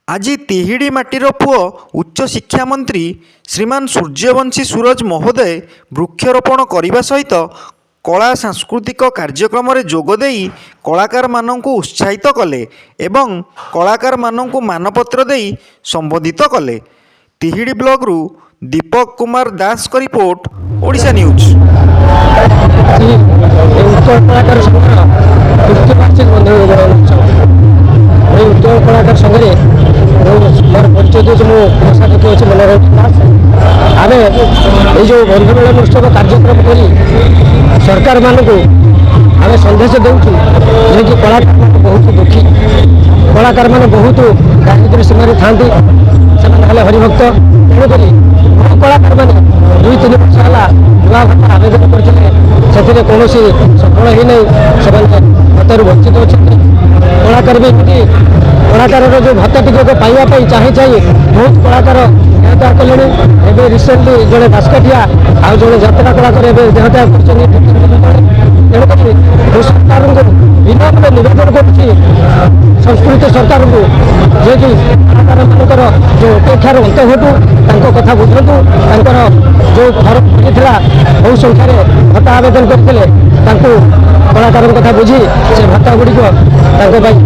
ଆଜି ତିହିଡ଼ି ମାଟିର ପୁଅ ଉଚ୍ଚଶିକ୍ଷା ମନ୍ତ୍ରୀ ଶ୍ରୀମାନ ସୂର୍ଯ୍ୟବଂଶୀ ସୁରଜ ମହୋଦୟ ବୃକ୍ଷରୋପଣ କରିବା ସହିତ କଳା ସାଂସ୍କୃତିକ କାର୍ଯ୍ୟକ୍ରମରେ ଯୋଗଦେଇ କଳାକାରମାନଙ୍କୁ ଉତ୍ସାହିତ କଲେ ଏବଂ କଳାକାରମାନଙ୍କୁ ମାନପତ୍ର ଦେଇ ସମ୍ବୋଧିତ କଲେ। ତିହିଡ଼ି ବ୍ଲକରୁ ଦୀପକ କୁମାର ଦାସଙ୍କ ରିପୋର୍ଟ, ଓଡ଼ିଶା ନ୍ୟୁଜ୍। ଉତ୍କଳ କଳାକାର ସଂଘରେ ମୋର ପରିଚୟ ଦେଉଛି। ମୁଁ କୋଷାଧ୍ୟକ୍ଷ ଅଛି ମନୋରଞ୍ଜନ ଦାସ। ଆମେ ଏଇ ଯେଉଁ ବନ୍ଧୁମିଳନ ଉତ୍ସବ କାର୍ଯ୍ୟକ୍ରମ କରି ସରକାରମାନଙ୍କୁ ଆମେ ସନ୍ଦେଶ ଦେଉଛୁ, ଯେହେତୁ କଳାକାରମାନେ ବହୁତ ଦୁଃଖୀ, କଳାକାରମାନେ ବହୁତ ଦାରିଦ୍ର୍ୟ ସୀମାରେ ଥାଆନ୍ତି, ସେମାନେ ହେଲେ ହରିଭକ୍ତ। ତେଣୁକରି ବହୁ କଳାକାରମାନେ 2-3 ବର୍ଷ ହେଲା ନୂଆ ଭାଷା ଆବେଦନ କରିଥିଲେ, ସେଥିରେ କୌଣସି ସଫଳ ହୋଇନାହିଁ। ସେମାନେ ଭତ୍ତାରୁ ବଞ୍ଚିତ ଅଛନ୍ତି। କଳାକାର ବି କଳାକାରର ଯେଉଁ ଭତ୍ତାଟିକୁ ପାଇବା ପାଇଁ ଚାହିଁ ବହୁତ କଳାକାର ଦେହତ୍ୟାଗ କଲେଣି। ଏବେ ରିସେଣ୍ଟଲି ଜଣେ ଦାସକାଠିଆ ଆଉ ଜଣେ ଯାତ୍ରା କଳାକାର ଏବେ ଦେହତ୍ୟାଗ କରିଛନ୍ତି। ତେଣୁକରି ମୁଁ ସରକାରଙ୍କୁ ବିନମ୍ର ନିବେଦନ କରୁଛି, ସଂସ୍କୃତି ସରକାରଙ୍କୁ, ଯିଏକି କଳାକାରମାନଙ୍କର ଯେଉଁ ଉପେକ୍ଷାର ଅନ୍ତ ଘଟୁ, ତାଙ୍କ କଥା ବୁଝନ୍ତୁ। ତାଙ୍କର ଯେଉଁ ଫର୍ମ ପଡ଼ିଥିଲା, ବହୁ ସଂଖ୍ୟାରେ ଭତ୍ତା ଆବେଦନ କରିଥିଲେ, ତାଙ୍କୁ କଳାକାରଙ୍କ କଥା ବୁଝି ସେ ଭତ୍ତା ଗୁଡ଼ିକ ତାଙ୍କ ପାଇଁ